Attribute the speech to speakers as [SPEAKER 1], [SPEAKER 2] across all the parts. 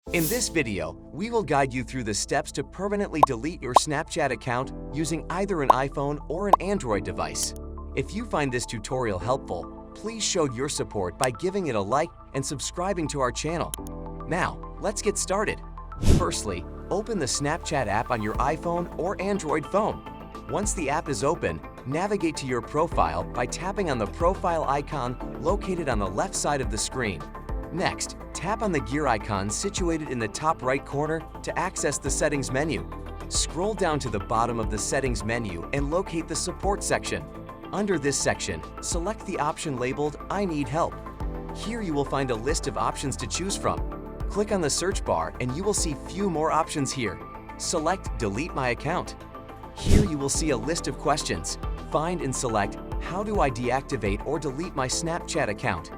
[SPEAKER 1] In this video, we will guide you through the steps to permanently delete your Snapchat account using either an iPhone or an Android device. If you find this tutorial helpful, please show your support by giving it a like and subscribing to our channel. Now, let's get started. Firstly, open the Snapchat app on your iPhone or Android phone. Once the app is open, navigate to your profile by tapping on the profile icon located on the left side of the screen. Next, tap on the gear icon situated in the top right corner to access the settings menu. Scroll down to the bottom of the settings menu and locate the support section. Under this section, select the option labeled I need help. Here you will find a list of options to choose from. Click on the search bar and you will see few more options here. Select Delete My Account. Here you will see a list of questions. Find and select How do I deactivate or delete my Snapchat account?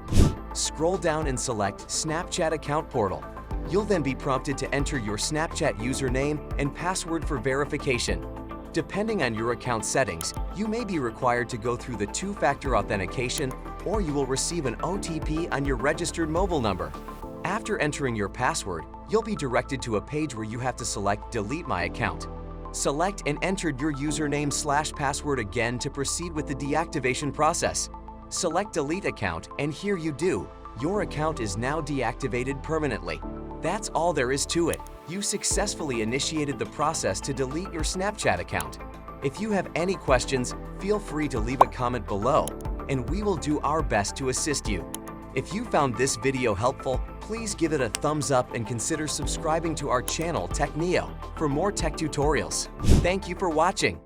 [SPEAKER 1] Scroll down and select Snapchat Account Portal. You'll then be prompted to enter your Snapchat username and password for verification. Depending on your account settings, you may be required to go through the two-factor authentication or you will receive an OTP on your registered mobile number. After entering your password, you'll be directed to a page where you have to select Delete My Account. Select and enter your username/password again to proceed with the deactivation process. Select Delete Account, and here you do. Your account is now deactivated permanently. That's all there is to it. You successfully initiated the process to delete your Snapchat account. If you have any questions, feel free to leave a comment below, and we will do our best to assist you. If you found this video helpful, please give it a thumbs up and consider subscribing to our channel Tech Neo for more tech tutorials. Thank you for watching.